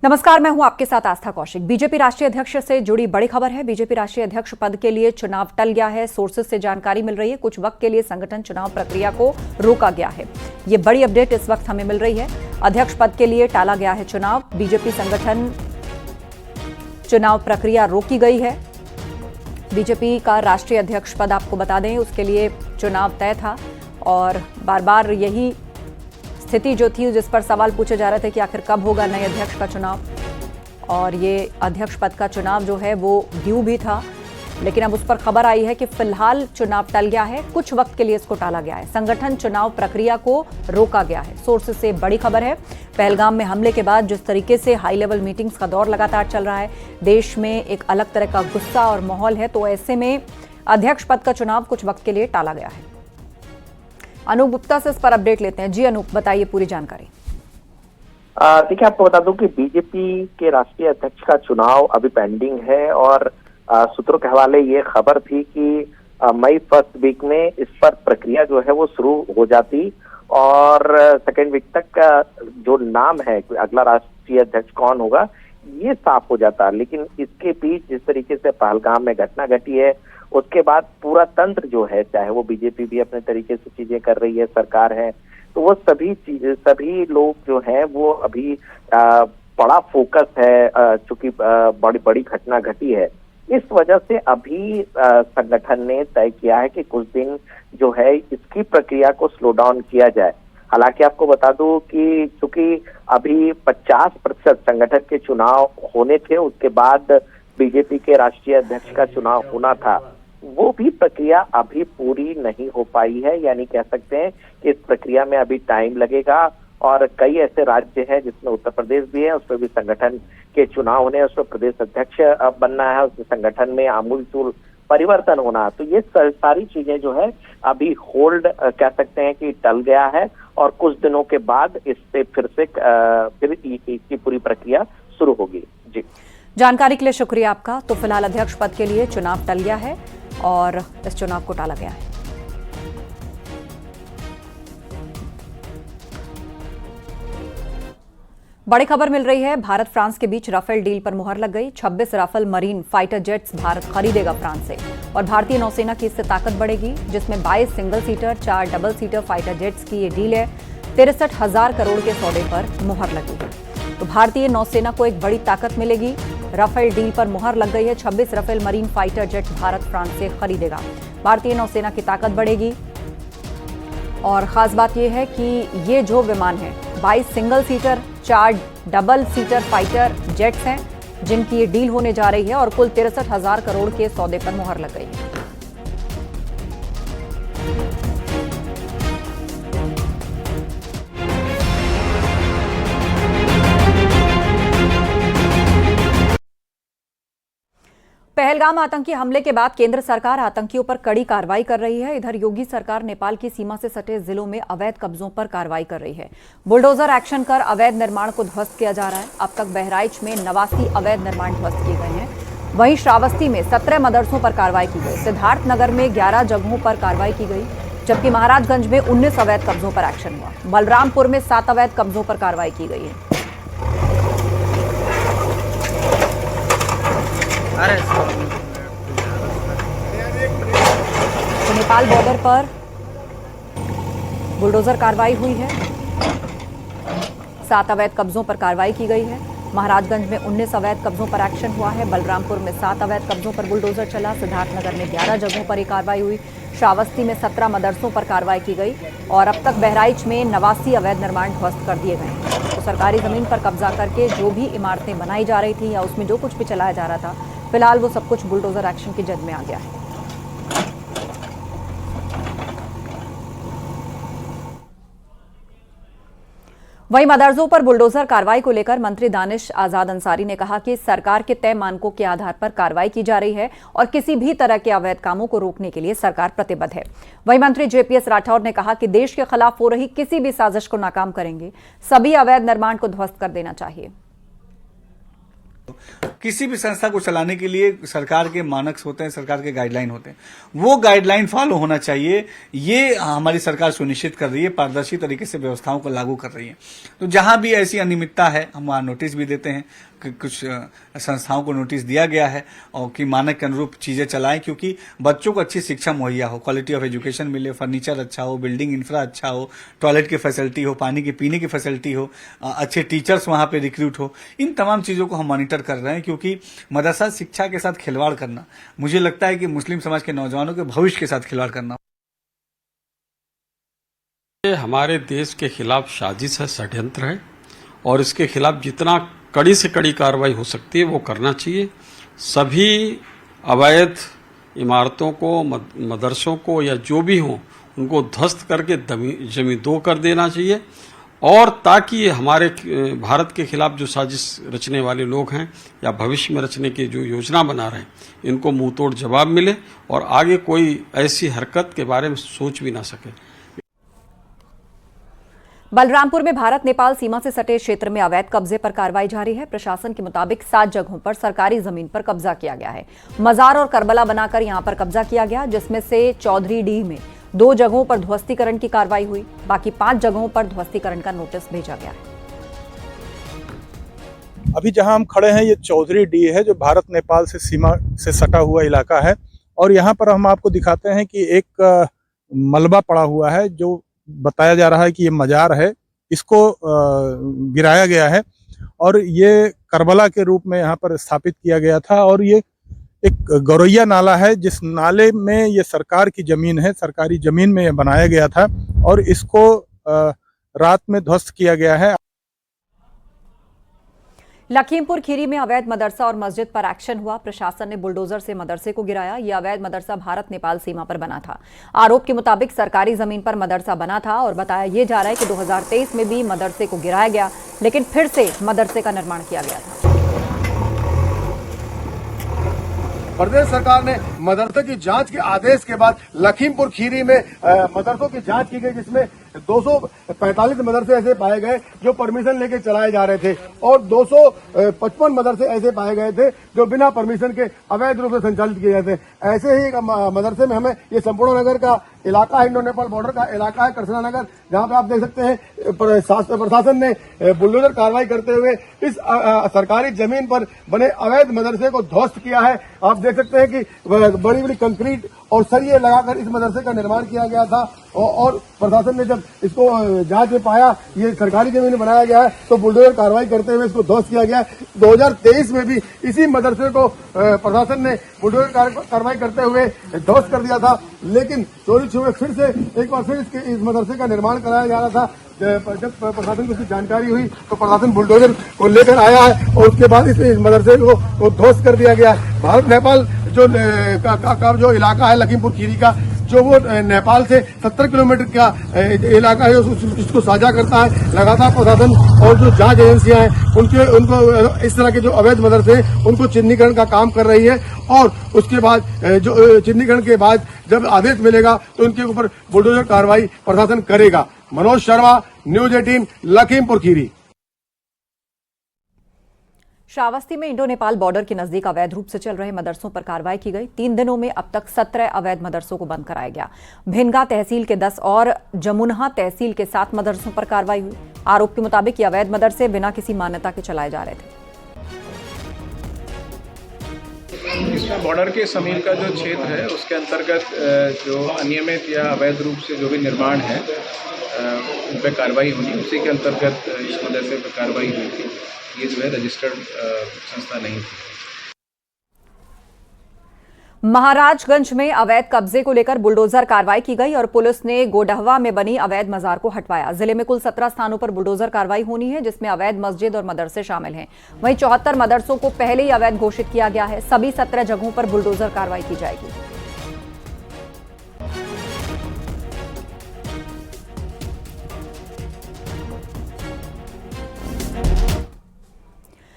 नमस्कार, मैं हूं आपके साथ आस्था कौशिक। बीजेपी राष्ट्रीय अध्यक्ष से जुड़ी बड़ी खबर है। बीजेपी राष्ट्रीय अध्यक्ष पद के लिए चुनाव टल गया है। सोर्सेज से जानकारी मिल रही है कुछ वक्त के लिए संगठन चुनाव प्रक्रिया को रोका गया है। ये बड़ी अपडेट इस वक्त हमें मिल रही है। अध्यक्ष पद के लिए टाला गया है चुनाव। बीजेपी संगठन चुनाव प्रक्रिया रोकी गई है। बीजेपी का राष्ट्रीय अध्यक्ष पद आपको बता दें, उसके लिए चुनाव तय था और बार बार यही स्थिति जो थी जिस पर सवाल पूछे जा रहे थे कि आखिर कब होगा नए अध्यक्ष का चुनाव। और ये अध्यक्ष पद का चुनाव जो है वो ड्यू भी था, लेकिन अब उस पर खबर आई है कि फिलहाल चुनाव टल गया है। कुछ वक्त के लिए इसको टाला गया है। संगठन चुनाव प्रक्रिया को रोका गया है। सोर्सेज से बड़ी खबर है। पहलगाम में हमले के बाद जिस तरीके से हाई लेवल मीटिंग्स का दौर लगातार चल रहा है, देश में एक अलग तरह का गुस्सा और माहौल है, तो ऐसे में अध्यक्ष पद का चुनाव कुछ वक्त के लिए टाला गया है। अनूप गुप्ता से इस पर अपडेट लेते हैं। जी अनूप, बताइए पूरी जानकारी। देखिए, आपको बता दूं कि बीजेपी के राष्ट्रीय अध्यक्ष का चुनाव अभी पेंडिंग है और सूत्रों के हवाले ये खबर थी कि मई फर्स्ट वीक में इस पर प्रक्रिया जो है वो शुरू हो जाती और सेकेंड वीक तक का जो नाम है अगला राष्ट्रीय अध्यक्ष कौन होगा ये साफ हो जाता। लेकिन इसके बीच जिस तरीके से पहलगाम में घटना घटी है उसके बाद पूरा तंत्र जो है, चाहे वो बीजेपी भी अपने तरीके से चीजें कर रही है, सरकार है, तो वो सभी लोग जो है वो अभी बड़ा फोकस है, चूंकि बड़ी बड़ी घटना घटी है। इस वजह से अभी संगठन ने तय किया है कि कुछ दिन जो है इसकी प्रक्रिया को स्लो डाउन किया जाए। हालांकि आपको बता दूं कि चूंकि अभी 50% संगठन के चुनाव होने थे, उसके बाद बीजेपी के राष्ट्रीय अध्यक्ष का चुनाव होना था, वो भी प्रक्रिया अभी पूरी नहीं हो पाई है। यानी कह सकते हैं कि इस प्रक्रिया में अभी टाइम लगेगा और कई ऐसे राज्य हैं जिसमें उत्तर प्रदेश भी है, उसमें भी संगठन के चुनाव होने हैं, उसमें प्रदेश अध्यक्ष बनना है, उसमें संगठन में आमूलचूल परिवर्तन होना। तो ये सारी चीजें जो है अभी होल्ड कह सकते हैं कि टल गया है और कुछ दिनों के बाद इससे फिर इसकी पूरी प्रक्रिया शुरू होगी। जी, जानकारी के लिए शुक्रिया आपका। तो फिलहाल अध्यक्ष पद के लिए चुनाव टल गया है और इस चुनाव को टाला गया है। बड़ी खबर मिल रही है। भारत फ्रांस के बीच राफेल डील पर मुहर लग गई। 26 Rafale marine fighter jets Bharat खरीदेगा फ्रांस से और भारतीय नौसेना की इससे ताकत बढ़ेगी, जिसमें 22 single seater, 4 double seater fighter jets की ये डील है। 63,000 करोड़ के सौदे पर मुहर लगी है, तो भारतीय नौसेना को एक बड़ी ताकत मिलेगी। राफेल डील पर मुहर लग गई है। 26 Rafale marine fighter jet Bharat France से खरीदेगा। भारतीय नौसेना की ताकत बढ़ेगी और खास बात यह है कि ये जो विमान है 22 single seater, 4 double seater fighter jets हैं, जिनकी ये डील होने जा रही है और कुल 63,000 करोड़ के सौदे पर मुहर लग गई है। पहलगाम आतंकी हमले के बाद केंद्र सरकार आतंकियों पर कड़ी कार्रवाई कर रही है। इधर योगी सरकार नेपाल की सीमा से सटे जिलों में अवैध कब्जों पर कार्रवाई कर रही है। बुलडोजर एक्शन कर अवैध निर्माण को ध्वस्त किया जा रहा है। अब तक बहराइच में 89 अवैध निर्माण ध्वस्त किए गए हैं। वहीं श्रावस्ती में 17 मदरसों पर कार्रवाई की गई। सिद्धार्थनगर में 11 जगहों पर कार्रवाई की गई, जबकि महाराजगंज में 19 अवैध कब्जों पर एक्शन हुआ। बलरामपुर में 7 अवैध कब्जों पर कार्रवाई की गई है। तो नेपाल बॉर्डर पर बुलडोजर कार्रवाई हुई है। 7 अवैध कब्जों पर कार्रवाई की गई है। महाराजगंज में 19 अवैध कब्जों पर एक्शन हुआ है। बलरामपुर में 7 अवैध कब्जों पर बुलडोजर चला। सिद्धार्थनगर में 11 जगहों पर यह कार्रवाई हुई। श्रावस्ती में 17 मदरसों पर कार्रवाई की गई और अब तक बहराइच में 89 अवैध निर्माण ध्वस्त कर दिए गए। तो सरकारी जमीन पर कब्जा करके जो भी इमारतें बनाई जा रही थी या उसमें जो कुछ भी चलाया जा रहा था, फिलहाल वो सब कुछ बुलडोजर एक्शन की जद में आ गया है। वहीं मदरसों पर बुलडोजर कार्रवाई को लेकर मंत्री दानिश आजाद अंसारी ने कहा कि सरकार के तय मानकों के आधार पर कार्रवाई की जा रही है और किसी भी तरह के अवैध कामों को रोकने के लिए सरकार प्रतिबद्ध है। वहीं मंत्री जेपीएस राठौर ने कहा कि देश के खिलाफ हो रही किसी भी साजिश को नाकाम करेंगे। सभी अवैध निर्माण को ध्वस्त कर देना चाहिए। किसी भी संस्था को चलाने के लिए सरकार के मानक होते हैं, सरकार के गाइडलाइन होते हैं, वो गाइडलाइन फॉलो होना चाहिए। ये हमारी सरकार सुनिश्चित कर रही है, पारदर्शी तरीके से व्यवस्थाओं को लागू कर रही है। तो जहां भी ऐसी अनियमितता है हम वहां नोटिस भी देते हैं कि कुछ संस्थाओं को नोटिस दिया गया है और कि मानक के अनुरूप चीजें चलाएं, क्योंकि बच्चों को अच्छी शिक्षा मुहैया हो, क्वालिटी ऑफ एजुकेशन मिले, फर्नीचर अच्छा हो, बिल्डिंग इंफ्रा अच्छा हो, टॉयलेट की फैसिलिटी हो, पानी की पीने की फैसिलिटी हो, अच्छे टीचर्स वहां पे रिक्रूट हो। इन तमाम चीजों को हम मॉनिटर कर रहे हैं, क्योंकि मदरसा शिक्षा के साथ खिलवाड़ करना मुझे लगता है कि मुस्लिम समाज के नौजवानों के भविष्य के साथ खिलवाड़ करना। ये हमारे देश के खिलाफ साजिश है, षड्यंत्र है और इसके खिलाफ जितना कड़ी से कड़ी कार्रवाई हो सकती है वो करना चाहिए। सभी अवैध इमारतों को, मदरसों को या जो भी हो उनको ध्वस्त करके जमींदोज कर देना चाहिए, और ताकि हमारे भारत के खिलाफ जो साजिश रचने वाले लोग हैं या भविष्य में रचने की जो योजना बना रहे हैं इनको मुंह तोड़ जवाब मिले और आगे कोई ऐसी हरकत के बारे में सोच भी ना सके। बलरामपुर में भारत नेपाल सीमा से सटे क्षेत्र में अवैध कब्जे पर कार्रवाई जारी है। प्रशासन के मुताबिक 7 जगहों पर सरकारी जमीन पर कब्जा किया गया है। मजार और करबला बनाकर यहां पर कब्जा किया गया, जिसमें से चौधरी डीह में 2 जगहों पर ध्वस्तीकरण की कार्रवाई हुई। बाकी 5 जगहों पर ध्वस्तीकरण का नोटिस भेजा गया है। अभी जहां हम खड़े हैं ये चौधरी डीह है, जो भारत नेपाल से सीमा से सटा हुआ इलाका है, और यहाँ पर हम आपको दिखाते हैं कि एक मलबा पड़ा हुआ है जो बताया जा रहा है कि ये मजार है। इसको गिराया गया है और ये करबला के रूप में यहाँ पर स्थापित किया गया था, और ये एक गौरैया नाला है जिस नाले में ये सरकार की जमीन है, सरकारी जमीन में ये बनाया गया था और इसको रात में ध्वस्त किया गया है। लखीमपुर खीरी में अवैध मदरसा और मस्जिद पर एक्शन हुआ। प्रशासन ने बुलडोजर से मदरसे को गिराया। यह अवैध मदरसा भारत नेपाल सीमा पर बना था। आरोप के मुताबिक सरकारी जमीन पर मदरसा बना था और बताया यह जा रहा है कि 2023 में भी मदरसे को गिराया गया, लेकिन फिर से मदरसे का निर्माण किया गया था। प्रदेश सरकार ने मदरसे की जांच के आदेश के बाद लखीमपुर खीरी में मदरसों की जांच की गई, जिसमें 245 मदरसे ऐसे पाए गए जो परमिशन लेके चलाए जा रहे थे और 255 मदरसे ऐसे पाए गए थे जो बिना परमिशन के अवैध रूप से संचालित किए जाते हैं। ऐसे ही मदरसे में हमें ये संपूर्ण नगर का इलाका है, इंडो नेपाल बॉर्डर का इलाका है, कृष्णा नगर, जहां पे आप देख सकते हैं प्रशासन ने बुलडोजर कार्रवाई करते हुए इस सरकारी जमीन पर बने अवैध मदरसे को ध्वस्त किया है। आप देख सकते हैं कि बड़ी बड़ी कंक्रीट और सरिये लगाकर इस मदरसे का निर्माण किया गया था और प्रशासन ने जब इसको जांच में पाया ये सरकारी जमीन में बनाया गया है तो बुलडोजर कार्रवाई करते हुए इसको ध्वस्त किया गया। 2023 में भी इसी मदरसे को प्रशासन ने बुलडोजर कार्रवाई करते हुए ध्वस्त कर दिया था, लेकिन चोरी छुपे फिर से एक बार फिर इस मदरसे का निर्माण कराया जा रहा था। जब प्रशासन को इसकी जानकारी हुई तो प्रशासन बुलडोजर को लेकर आया है और उसके बाद इस मदरसे को ध्वस्त कर दिया गया। भारत नेपाल जो इलाका है लखीमपुर खीरी का, जो वो नेपाल से 70 किलोमीटर का इलाका है, उसको साझा करता है। लगातार प्रशासन और जो जांच एजेंसियां हैं उनको इस तरह के जो अवैध मदरसे हैं उनको चिन्हीकरण का काम कर रही है और उसके बाद जो चिन्हीकरण के बाद जब आदेश मिलेगा तो उनके ऊपर बुलडोजर कार्रवाई प्रशासन करेगा। मनोज शर्मा, न्यूज 18, लखीमपुर खीरी। श्रावस्ती में इंडो नेपाल बॉर्डर के नजदीक अवैध रूप से चल रहे मदरसों पर कार्रवाई की गई। 3 दिनों में अब तक 17 अवैध मदरसों को बंद कराया गया। भिनगा तहसील के 10 और जमुनहा तहसील के 7 मदरसों पर कार्रवाई हुई। आरोप के मुताबिक ये अवैध मदरसे बिना किसी मान्यता के चलाए जा रहे थे। इसमें बॉर्डर के समीप का जो क्षेत्र है उसके अंतर्गत जो अनियमित या अवैध रूप से जो भी निर्माण है उन पर कार्रवाई होनी, उसी के अंतर्गत इस मदरसे पर कार्रवाई हुई थी। ये जो है रजिस्टर्ड संस्था नहीं थी। महाराजगंज में अवैध कब्जे को लेकर बुलडोजर कार्रवाई की गई और पुलिस ने गोडहवा में बनी अवैध मजार को हटवाया। जिले में कुल 17 स्थानों पर बुलडोजर कार्रवाई होनी है, जिसमें अवैध मस्जिद और मदरसे शामिल हैं। वहीं 74 मदरसों को पहले ही अवैध घोषित किया गया है। सभी 17 जगहों पर बुलडोजर कार्रवाई की जाएगी।